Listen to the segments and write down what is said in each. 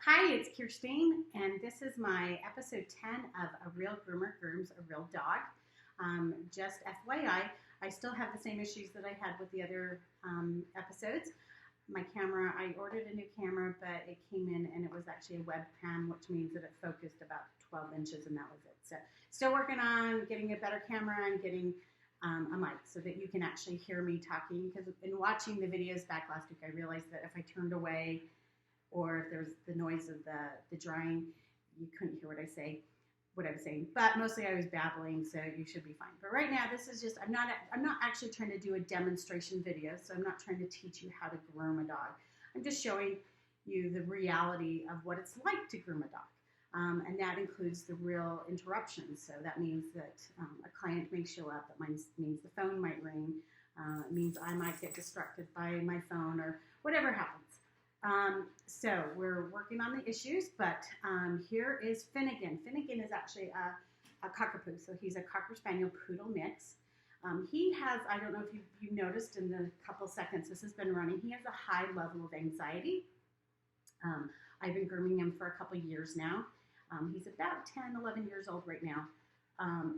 Hi, it's Kirstine, and this is my episode 10 of A Real Groomer Grooms a Real Dog. Just FYI, I still have the same issues that I had with the other episodes. My camera, I ordered a new camera, but it came in and it was actually a webcam, which means that it focused about 12 inches and that was it. So still working on getting a better camera and getting a mic so that you can actually hear me talking, because in watching the videos back last week, I realized that if I turned away or if there was the noise of the drying, you couldn't hear what I was saying. But mostly I was babbling, so you should be fine. But right now, this is just, I'm not actually trying to do a demonstration video, so I'm not trying to teach you how to groom a dog. I'm just showing you the reality of what it's like to groom a dog. And that includes the real interruptions. So that means that a client may show up, that means the phone might ring, it means I might get distracted by my phone or whatever happens. So we're working on the issues, but here is Finnigan. Finnigan is actually a cockapoo, so he's a Cocker Spaniel Poodle mix. He has, I don't know if you noticed in the couple seconds this has been running, he has a high level of anxiety. I've been grooming him for a couple years now. He's about 10, 11 years old right now,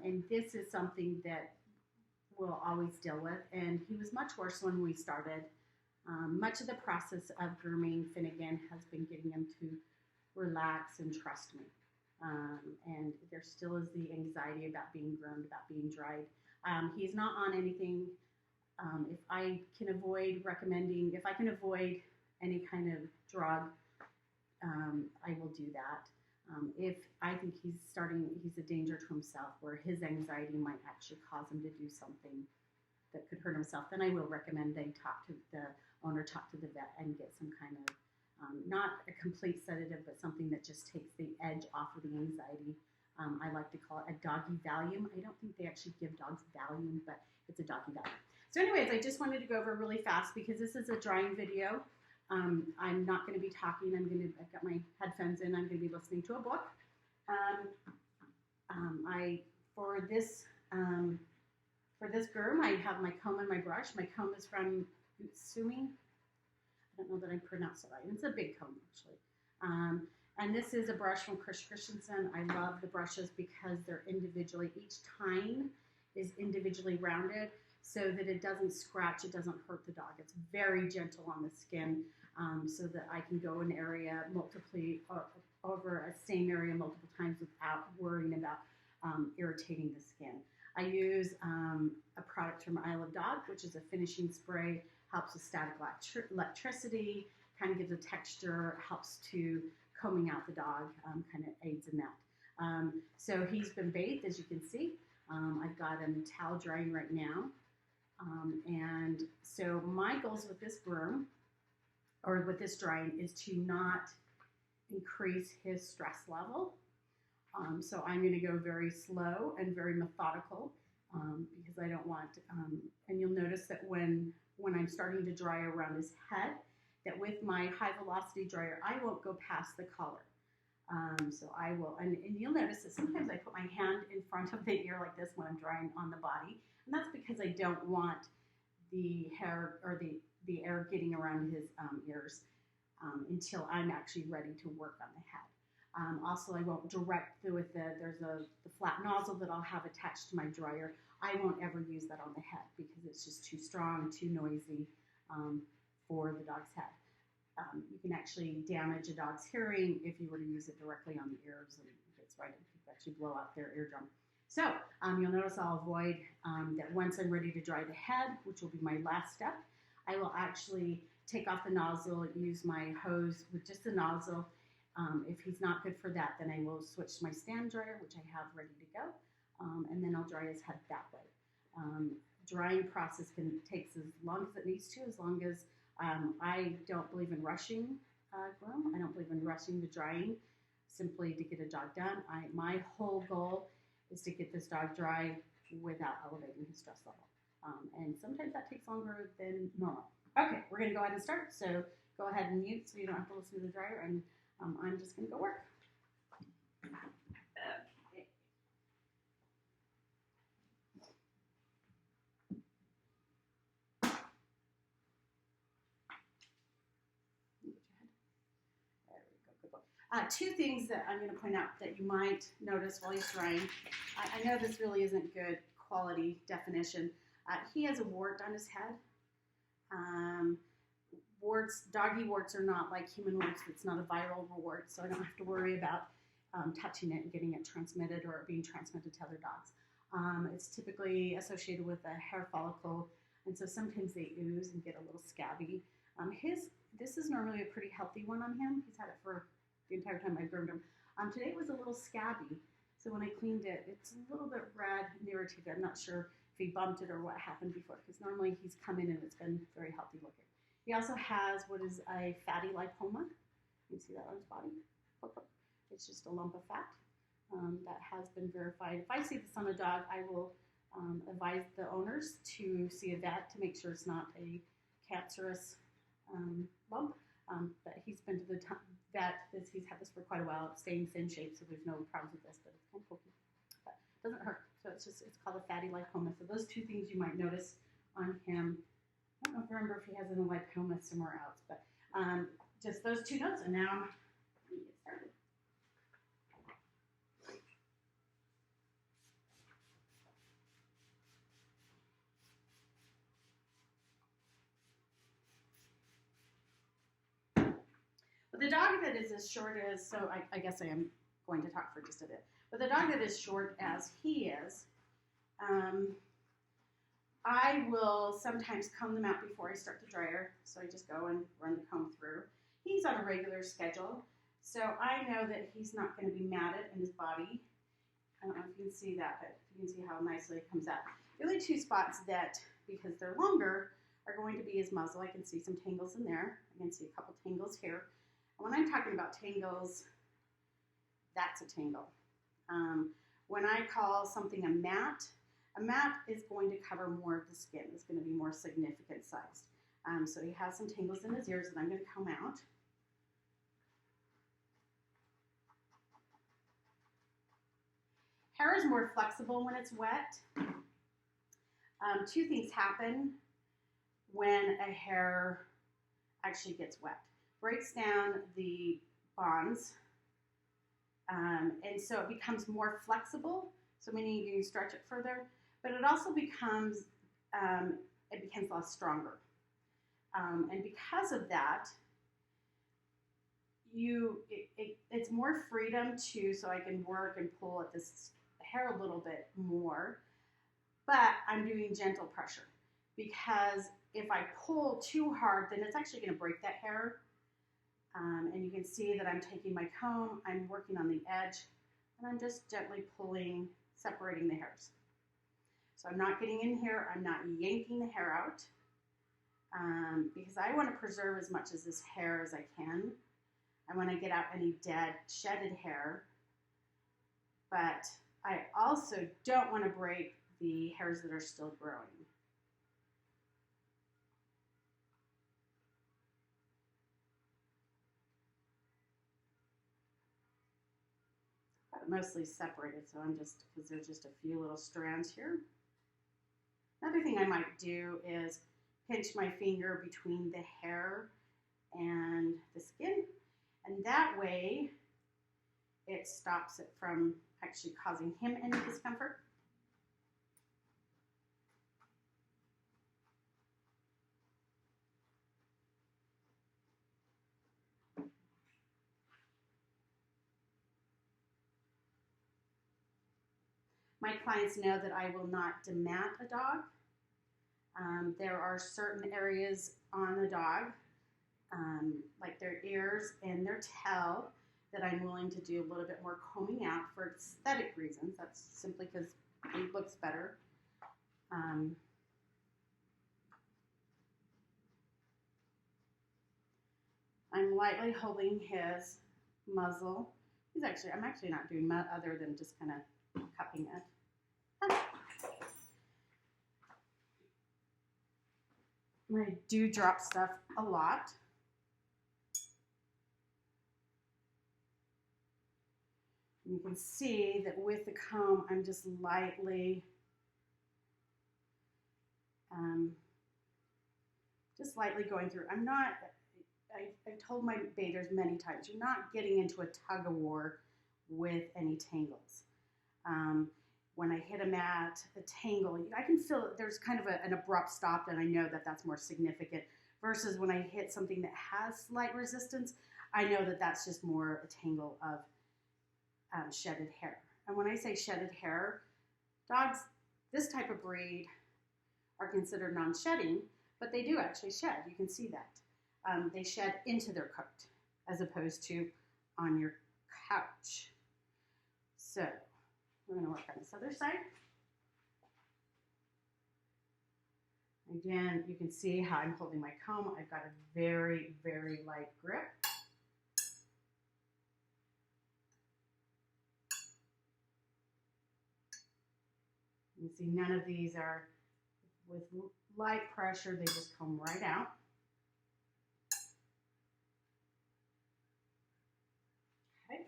and this is something that we'll always deal with, and he was much worse when we started. Much of the process of grooming Finnigan has been getting him to relax and trust me. And there still is the anxiety about being groomed, about being dried. He's not on anything. If I can avoid any kind of drug, I will do that. If I think he's a danger to himself, where his anxiety might actually cause him to do something that could hurt himself, then I will recommend they talk to the vet and get some kind of, not a complete sedative, but something that just takes the edge off of the anxiety. I like to call it a doggy Valium. I don't think they actually give dogs Valium, but it's a doggy Valium. So anyways, I just wanted to go over really fast because this is a drying video. I'm not going to be talking. I've got my headphones in. I'm going to be listening to a book. For this groom, I have my comb and my brush. My comb is from Sumi. I don't know that I pronounced it right. It's a big comb, actually. And this is a brush from Chris Christensen. I love the brushes because they're individually, each tine is individually rounded so that it doesn't scratch, it doesn't hurt the dog. It's very gentle on the skin, so that I can go an area over a same area multiple times without worrying about irritating the skin. I use a product from Isle of Dog, which is a finishing spray, helps with static electricity, kind of gives a texture, helps to combing out the dog, kind of aids in that. So he's been bathed, as you can see. I've got him towel drying right now. And so my goals with this groom, or with this drying, is to not increase his stress level. So I'm going to go very slow and very methodical, because I don't want, and you'll notice that when I'm starting to dry around his head, that with my high velocity dryer, I won't go past the collar. So I will, and you'll notice that sometimes I put my hand in front of the ear like this when I'm drying on the body, and that's because I don't want the hair or the air getting around his ears until I'm actually ready to work on the head. Also, I won't direct with there's the flat nozzle that I'll have attached to my dryer. I won't ever use that on the head because it's just too strong, too noisy for the dog's head. You can actually damage a dog's hearing if you were to use it directly on the ears, and if it's right, it could actually blow out their eardrum. So you'll notice I'll avoid that once I'm ready to dry the head, which will be my last step. I will actually take off the nozzle, use my hose with just the nozzle. If he's not good for that, then I will switch to my stand dryer, which I have ready to go, and then I'll dry his head that way. Drying process takes as long as it needs to, as long as I don't believe in rushing groom. I don't believe in rushing the drying simply to get a dog done. My whole goal is to get this dog dry without elevating his stress level, and sometimes that takes longer than normal. Okay, we're going to go ahead and start. So go ahead and mute so you don't have to listen to the dryer, and I'm just going to go work. Two things that I'm going to point out that you might notice while he's drying. I know this really isn't good quality definition. He has a wart on his head. Doggy warts are not like human warts. It's not a viral wart, so I don't have to worry about touching it and getting it transmitted or being transmitted to other dogs. It's typically associated with a hair follicle, and so sometimes they ooze and get a little scabby. This is normally a pretty healthy one on him. He's had it for the entire time I groomed him. Today it was a little scabby, so when I cleaned it, it's a little bit red and irritated. I'm not sure if he bumped it or what happened before, because normally he's come in and it's been very healthy looking. He also has what is a fatty lipoma. You can see that on his body. It's just a lump of fat that has been verified. If I see this on a dog, I will advise the owners to see a vet to make sure it's not a cancerous lump. But he's been to the vet. He's had this for quite a while. It's staying thin shape, so there's no problems with this, but it's kind of pokey. But it doesn't hurt. So it's called a fatty lipoma. So those two things you might notice on him. I don't remember if he has a lipoma somewhere else, but just those two notes. And now let me get started. But the dog that is as short as, so I guess I am going to talk for just a bit, but the dog that is short as he is, I will sometimes comb them out before I start the dryer, so I just go and run the comb through. He's on a regular schedule, so I know that he's not going to be matted in his body. I don't know if you can see that, but you can see how nicely it comes out. The only two spots that, because they're longer, are going to be his muzzle. I can see some tangles in there. I can see a couple tangles here. And when I'm talking about tangles, that's a tangle. When I call something a mat is going to cover more of the skin. It's going to be more significant sized. So he has some tangles in his ears that I'm going to comb out. Hair is more flexible when it's wet. Two things happen when a hair actually gets wet. Breaks down the bonds, and so it becomes more flexible, so meaning you can stretch it further, but it also becomes less stronger. And because of that, it's more freedom so I can work and pull at this hair a little bit more, but I'm doing gentle pressure, because if I pull too hard, then it's actually going to break that hair. And you can see that I'm taking my comb, I'm working on the edge, and I'm just gently pulling, separating the hairs. So I'm not getting in here, I'm not yanking the hair out, because I want to preserve as much of this hair as I can. I want to get out any dead, shedded hair, but I also don't want to break the hairs that are still growing. Mostly separated, so I'm just, because there's just a few little strands here. Another thing I might do is pinch my finger between the hair and the skin, and that way it stops it from actually causing him any discomfort. My clients know that I will not demat a dog. There are certain areas on the dog, like their ears and their tail, that I'm willing to do a little bit more combing out for aesthetic reasons. That's simply because it looks better. I'm lightly holding his muzzle. I'm actually not doing much other than just kind of cupping it. I do drop stuff a lot. And you can see that with the comb, I'm just lightly going through. I'm not I've told my bathers many times, you're not getting into a tug of war with any tangles. When I hit a mat, a tangle, I can feel there's kind of an abrupt stop, and I know that that's more significant, versus when I hit something that has slight resistance, I know that that's just more a tangle of shedded hair. And when I say shedded hair, dogs, this type of breed, are considered non-shedding, but they do actually shed. You can see that. They shed into their coat as opposed to on your couch. So we're going to work on this other side. Again, you can see how I'm holding my comb. I've got a very, very light grip. You can see none of these are with light pressure. They just come right out. Okay.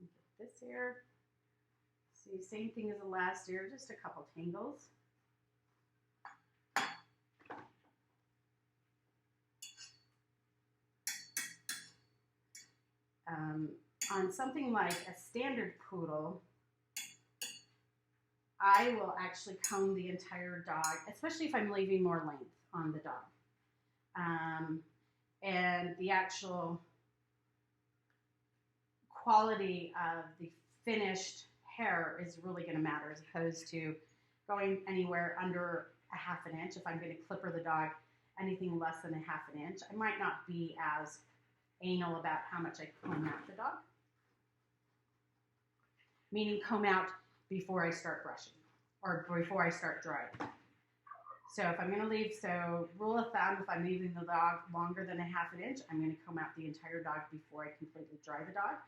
Get this here. See, same thing as the last year, just a couple tangles. On something like a standard poodle, I will actually comb the entire dog, especially if I'm leaving more length on the dog. And the actual quality of the finished hair is really going to matter, as opposed to going anywhere under a half an inch. If I'm going to clipper the dog anything less than a half an inch, I might not be as anal about how much I comb out the dog. Meaning comb out before I start brushing or before I start drying. So if I'm going to leave, so rule of thumb, if I'm leaving the dog longer than a half an inch, I'm going to comb out the entire dog before I completely dry the dog.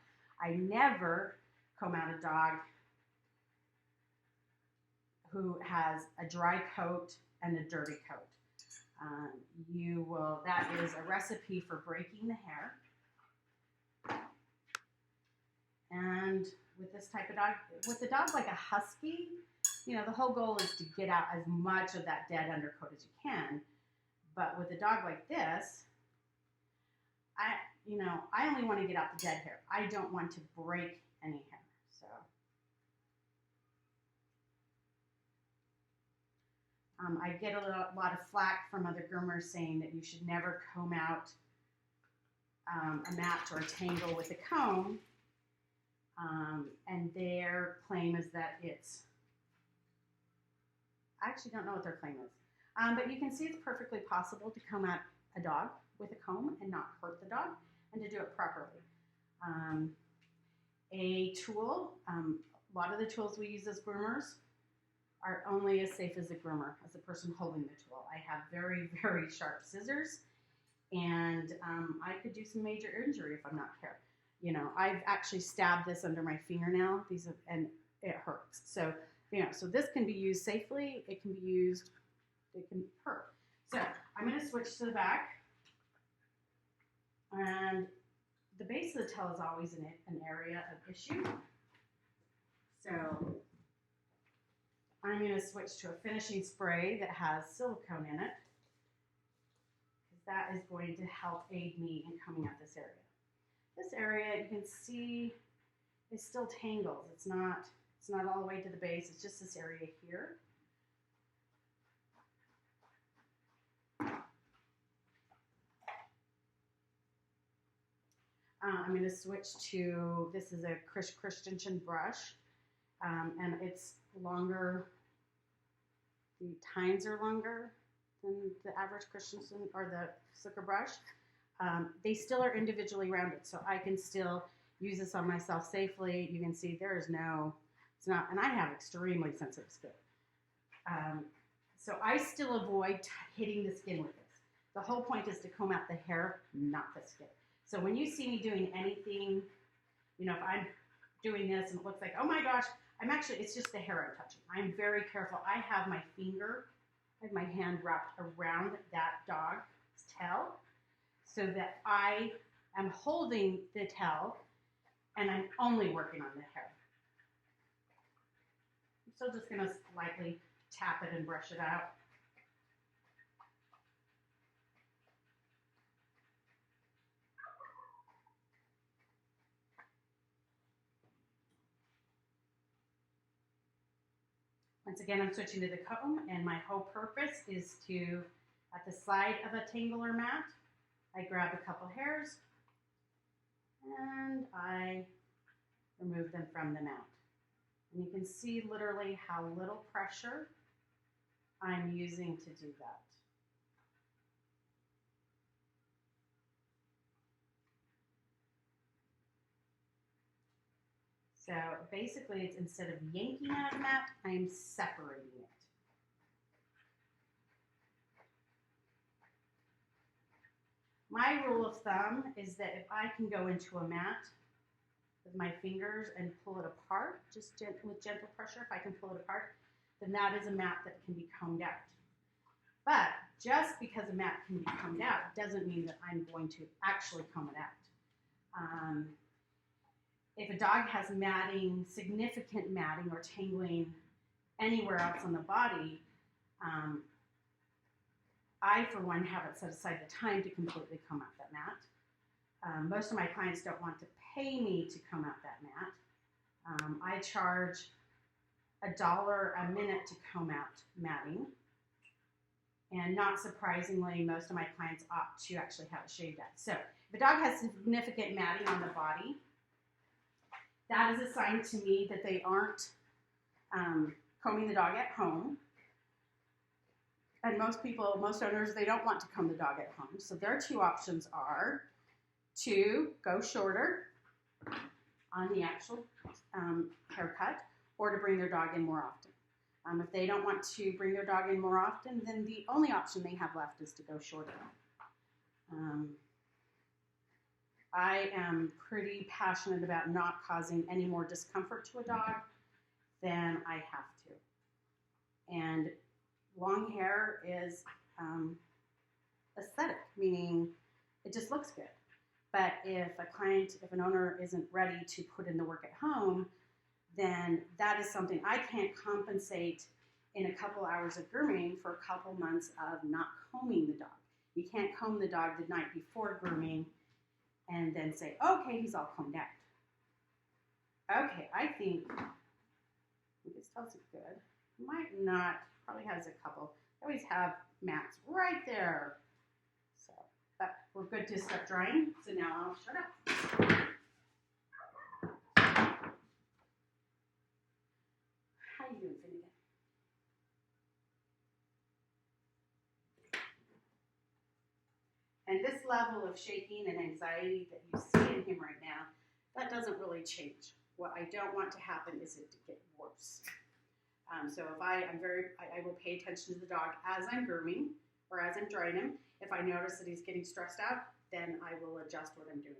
I never comb out a dog who has a dry coat and a dirty coat. That is a recipe for breaking the hair. And with this type of dog, with a dog like a husky, you know, the whole goal is to get out as much of that dead undercoat as you can. But with a dog like this, I only want to get out the dead hair. I don't want to break any hair. So I get a lot of flack from other groomers saying that you should never comb out a mat or a tangle with a comb. And their claim is that I actually don't know what their claim is. But you can see it's perfectly possible to comb out a dog with a comb and not hurt the dog, and to do it properly. A tool, a lot of the tools we use as groomers are only as safe as the groomer, as the person holding the tool. I have very, very sharp scissors, and I could do some major injury if I'm not careful. You know, I've actually stabbed this under my fingernail, and it hurts. So, so this can be used safely. It can hurt. So I'm going to switch to the back. And the base of the tail is always an area of issue. So I'm going to switch to a finishing spray that has silicone in it, because that is going to help aid me in combing out this area. This area, you can see, is still tangled. It's not all the way to the base. It's just this area here. I'm going to switch to, this is a Christensen brush, and it's longer. The tines are longer than the average Christensen or the slicker brush. They still are individually rounded, so I can still use this on myself safely. You can see there is it's not, and I have extremely sensitive skin. So I still avoid hitting the skin with this. The whole point is to comb out the hair, not the skin. So when you see me doing anything, if I'm doing this and it looks like, oh my gosh, it's just the hair I'm touching. I'm very careful. I have my hand wrapped around that dog's tail, so that I am holding the tail and I'm only working on the hair. I'm still just going to lightly tap it and brush it out. Once again, I'm switching to the comb, and my whole purpose is to, at the side of a tangler mat, I grab a couple hairs and I remove them from the mat. And you can see literally how little pressure I'm using to do that. So basically, it's instead of yanking out of the mat, I'm separating it. My rule of thumb is that if I can go into a mat with my fingers and pull it apart, just with gentle pressure, if I can pull it apart, then that is a mat that can be combed out. But just because a mat can be combed out doesn't mean that I'm going to actually comb it out. If a dog has matting, significant matting or tangling anywhere else on the body, I, for one, haven't set aside the time to completely comb out that mat. Most of my clients don't want to pay me to comb out that mat. I charge $1 a minute to comb out matting. And not surprisingly, most of my clients opt to actually have it shaved out. So if a dog has significant matting on the body, that is a sign to me that they aren't combing the dog at home. And most owners, they don't want to comb the dog at home. So their two options are to go shorter on the actual haircut, or to bring their dog in more often. If they don't want to bring their dog in more often, then the only option they have left is to go shorter. I am pretty passionate about not causing any more discomfort to a dog than I have to. And long hair is aesthetic, meaning it just looks good. But if an owner isn't ready to put in the work at home, then that is something I can't compensate in a couple hours of grooming for a couple months of not combing the dog. You can't comb the dog the night before grooming and then say, okay, he's all combed out. Okay, I think this tells it good. Might not, probably has a couple. I always have mats right there. So, but we're good to start drying. So now I'll shut up. How you doing, Finnigan? And this level of shaking and anxiety that you see in him right now, that doesn't really change. What I don't want to happen is it to get worse. So if I will pay attention to the dog as I'm grooming or as I'm drying him. If I notice that he's getting stressed out, then I will adjust what I'm doing.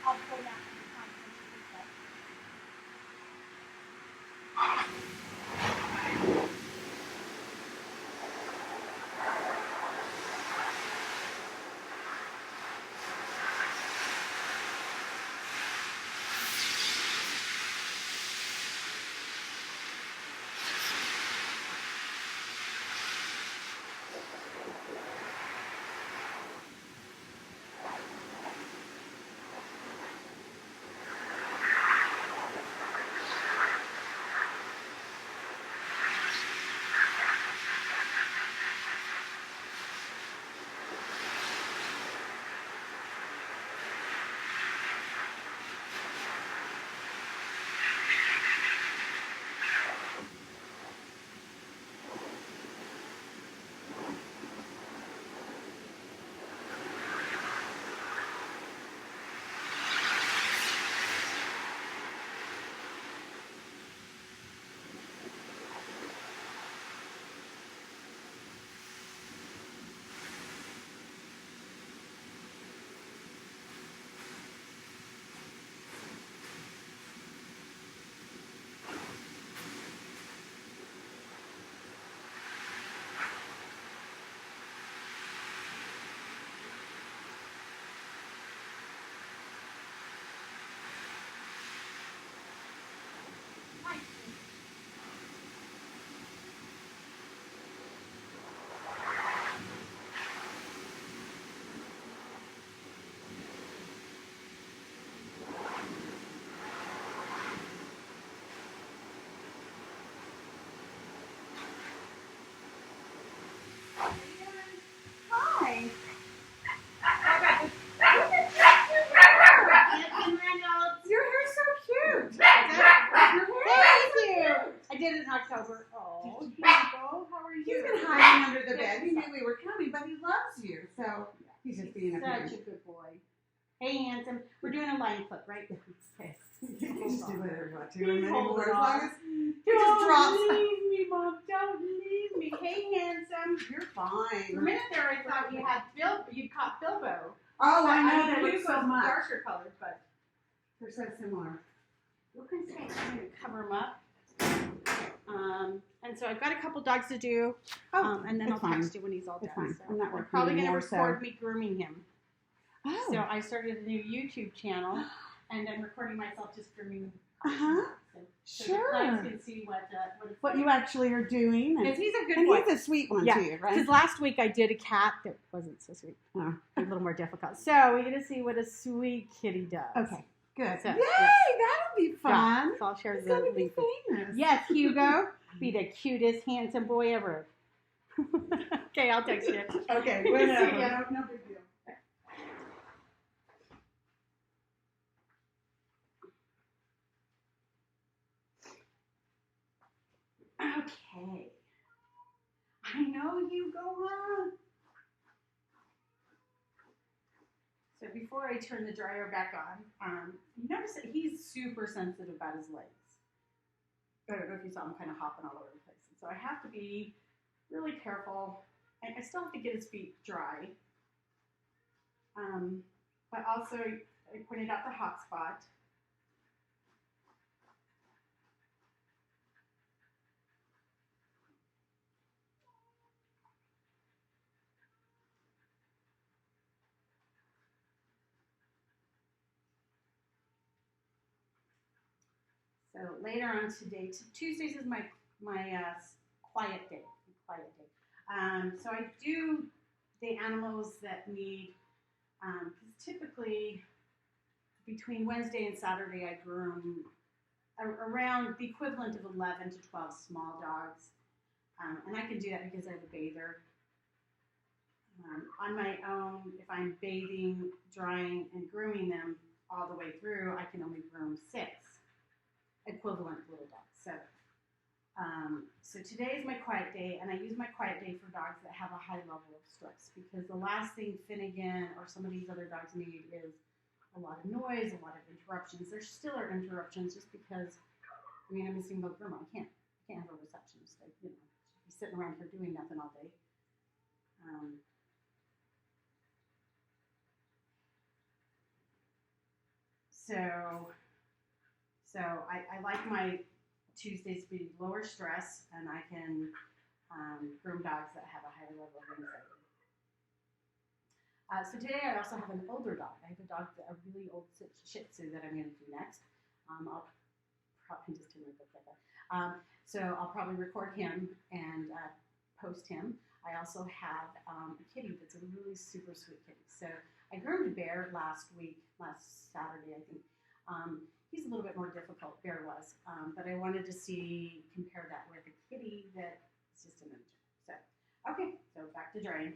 I'll pull that from the time when she gets up. Hi. Your hair's so cute. Thank you. I did it in October. Oh, Hugo, how are you? He's been hiding under the bed. He knew we were coming, but he loves you, so he's just being a such a good boy. Hey, handsome. We're doing a line clip, right? Okay. Just do whatever you want to anymore, as Hold long on. as he just drops. Don't leave me, Mom. Don't leave me. Hey, handsome. You're fine. For a minute there, I thought you had you caught Bilbo. Oh, I know. They They look so much. darker colored, but They're so similar. look and see. I'm going to cover them up. And so I've got a couple dogs to do, and then I'll text you when he's all done. Fine. So I'm not we're working probably going to anymore, record me grooming him. Oh. So I started a new YouTube channel, and I'm recording myself just grooming. So Sure. the clients can see what it's What like. you actually are doing. Because he's a good And boy. he's a sweet one, Yeah. too, right? Because last week I did a cat that wasn't so sweet. Oh. A little more difficult. So we're going to see what a sweet kitty does. Okay, good. So, Yay, yeah. that'll be fun. Yeah, so I'll share He's the going to be link. famous. Yes, Hugo. Be the cutest, handsome boy ever. Okay, I'll text you. Okay, See whatever. ya. No big deal. Okay. I know you go on. So before I turn the dryer back on, you notice that he's super sensitive about his legs. I don't know if you saw him kind of hopping all over the place. So I have to be really careful. And I still have to get his feet dry. But also, I pointed out the hot spot. So later on today, Tuesdays is my quiet day. So I do the animals that need, because typically between Wednesday and Saturday I groom around the equivalent of 11 to 12 small dogs. And I can do that because I have a bather. On my own, if I'm bathing, drying, and grooming them all the way through, I can only groom 6 equivalent little dogs. So today is my quiet day, and I use my quiet day for dogs that have a high level of stress, because the last thing Finnigan or some of these other dogs need is a lot of noise, a lot of interruptions. There still are interruptions just because, I mean, I'm a single groomer. I can't have a receptionist. Be sitting around here doing nothing all day. So I like my Tuesdays to be lower stress, and I can groom dogs that have a higher level of anxiety. So today I also have an older dog. I have a really old Shih Tzu that I'm going to do next. I'll probably just turn my book like that. So I'll probably record him and post him. I also have a kitty that's a really super sweet kitty. So I groomed Bear last Saturday, I think. He's a little bit more difficult, Bear was, but I wanted to compare that with a kitty that's just a miniature. So, okay, so back to drying.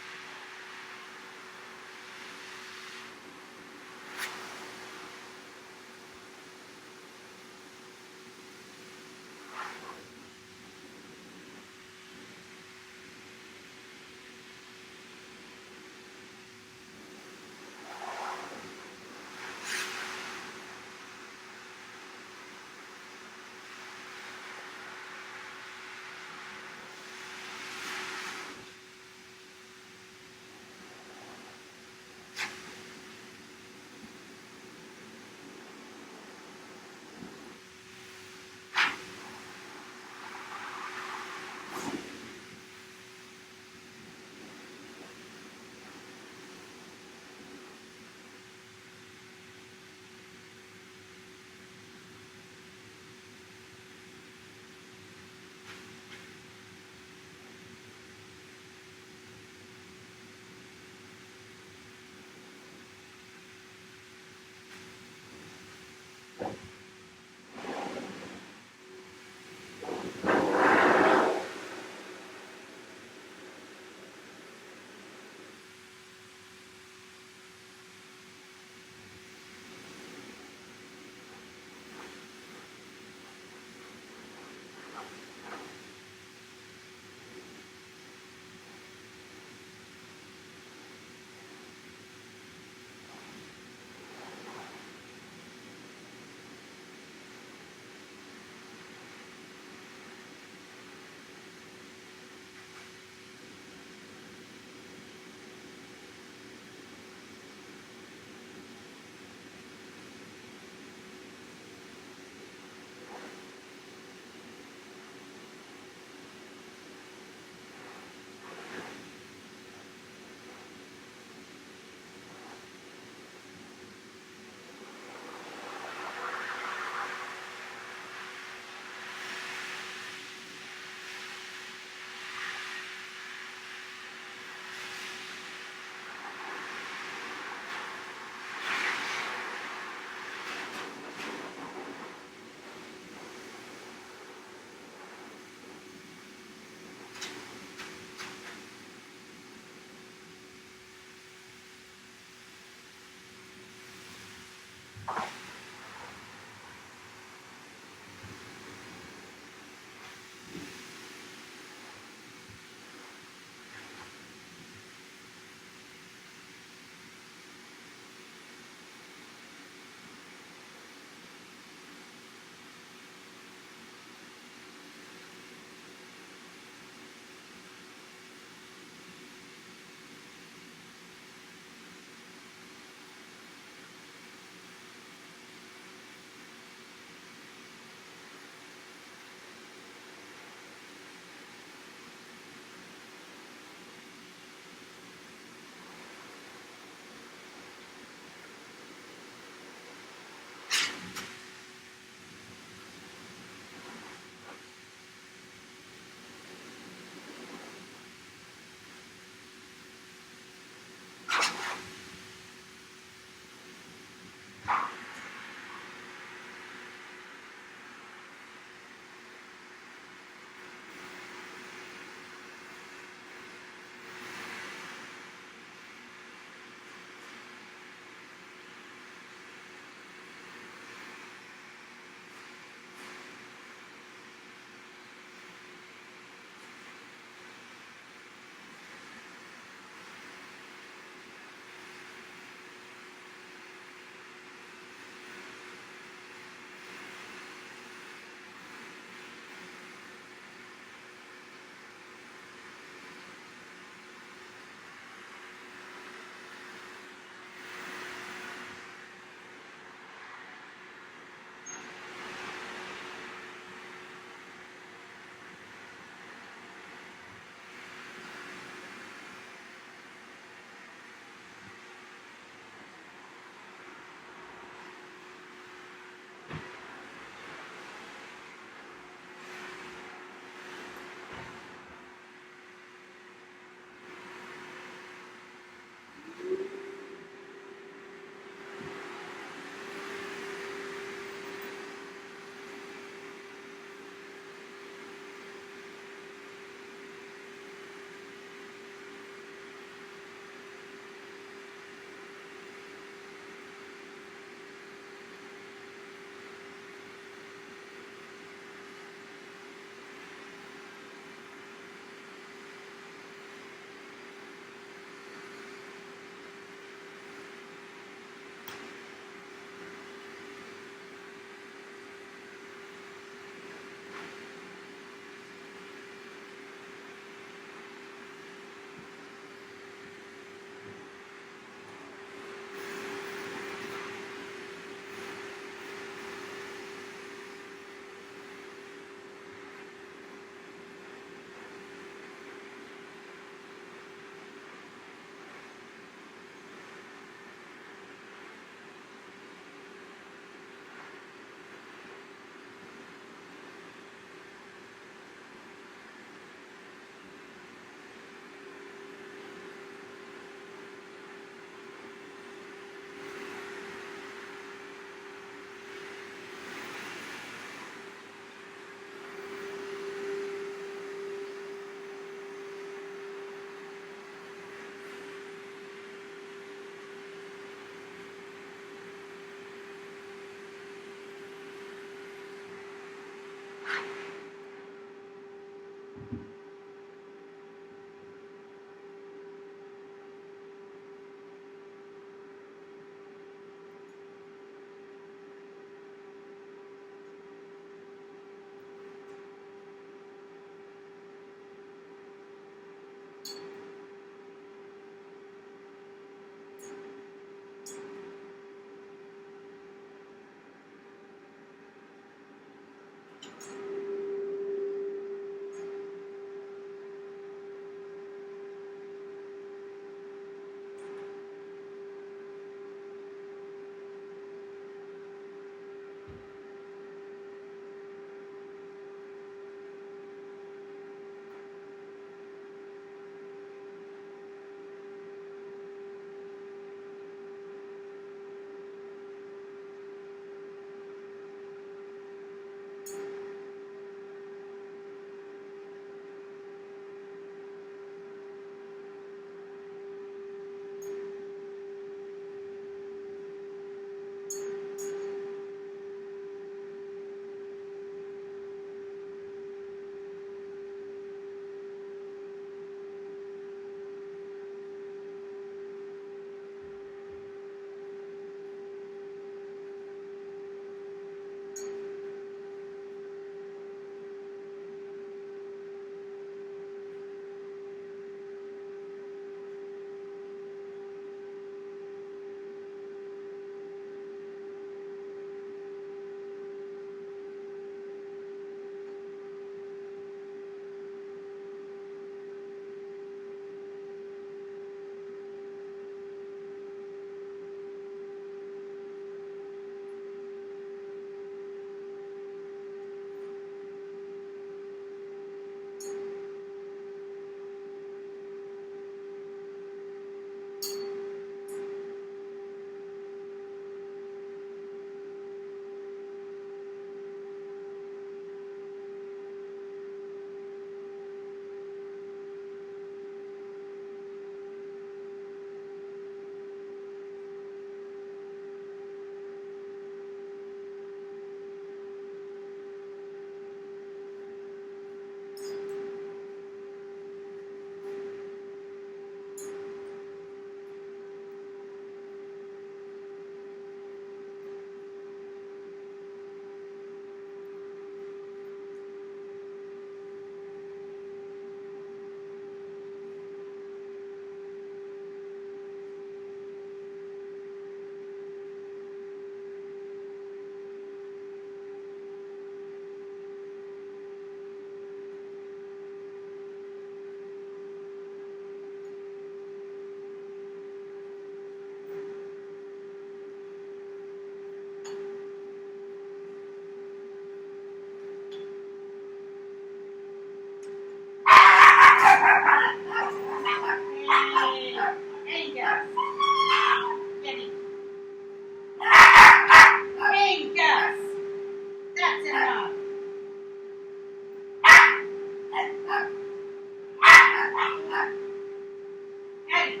Eddie.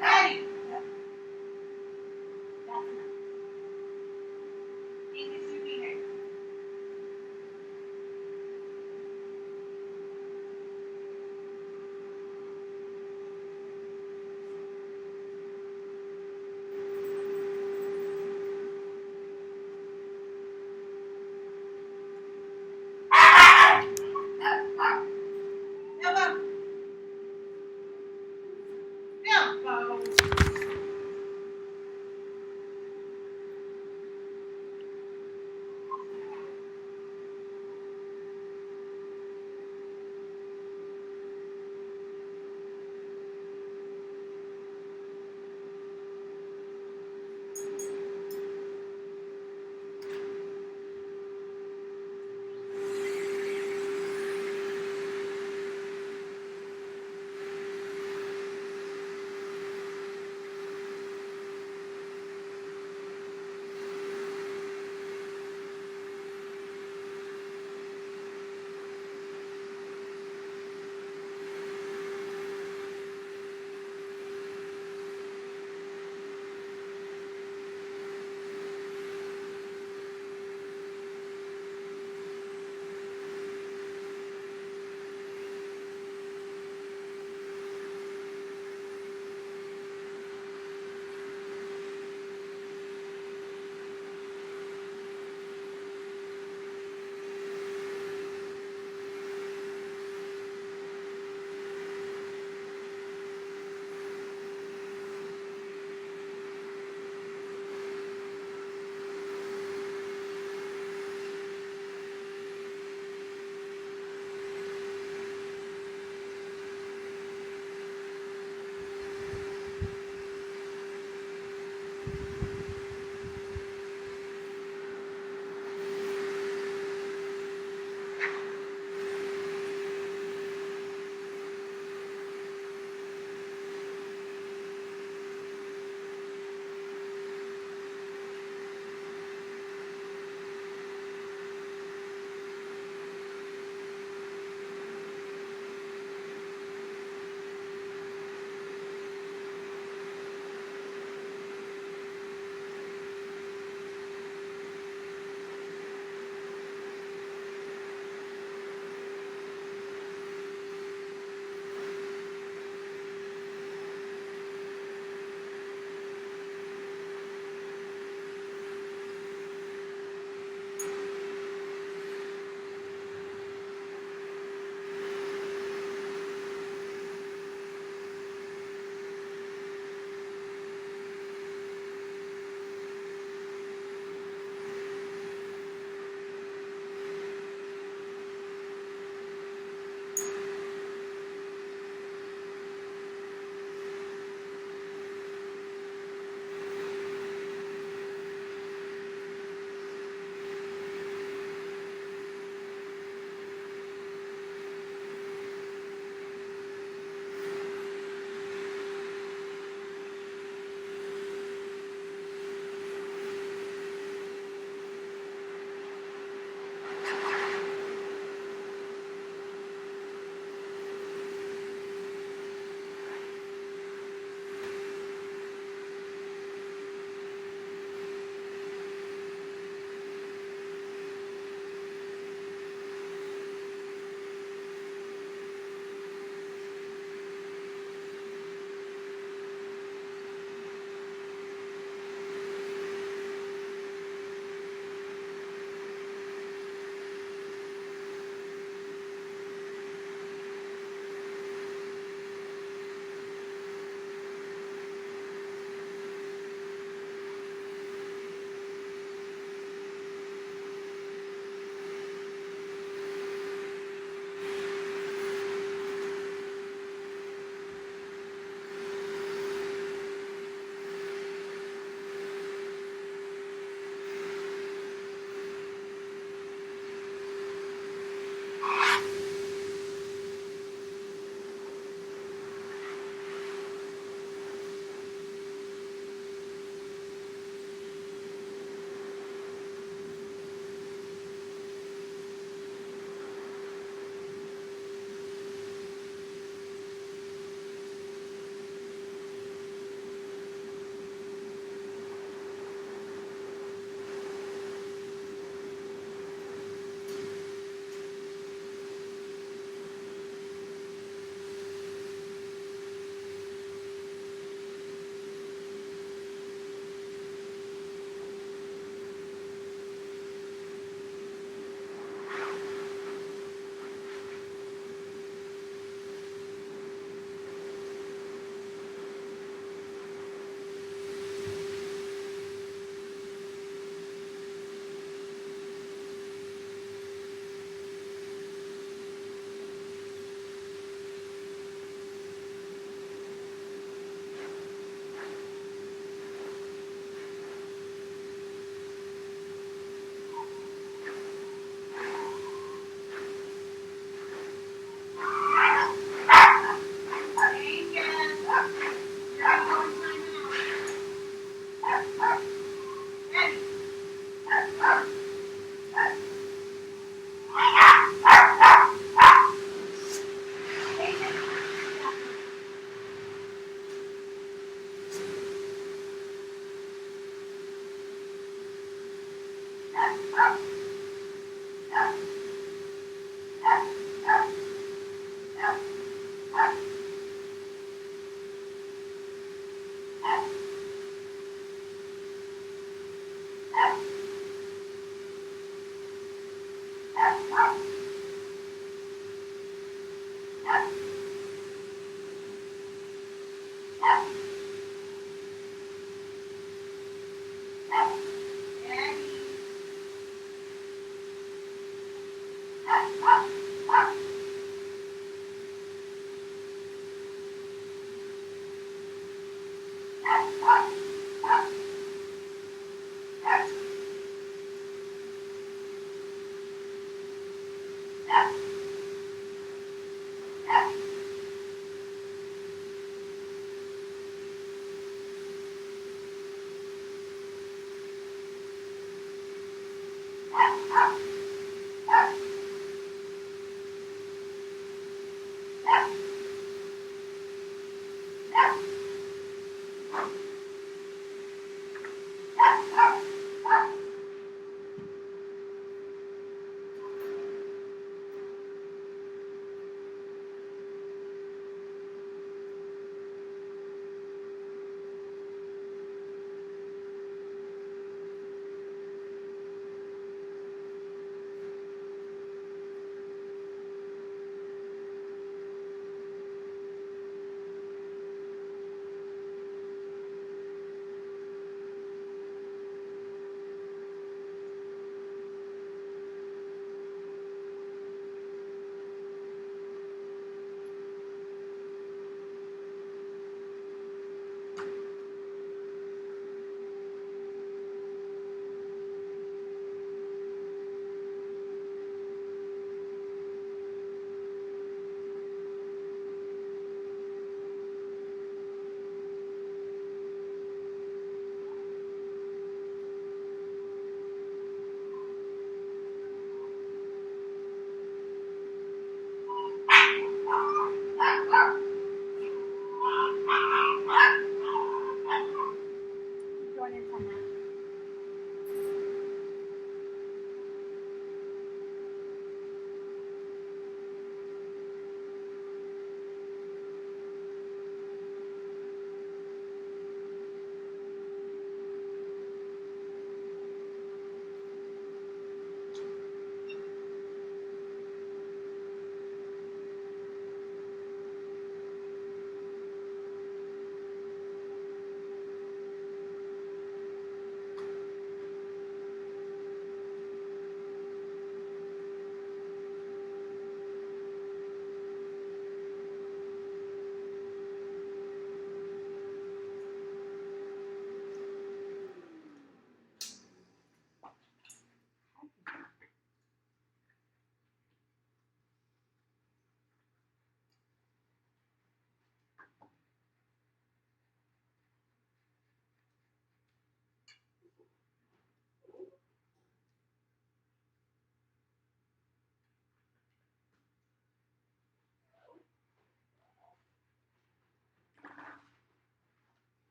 Eddie. That's enough. English behavior. Elbow. Elbow.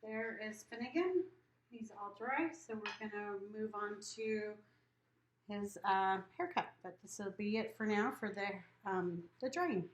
there is Finnigan. He's all dry, so we're gonna move on to his haircut. But this will be it for now for the drying.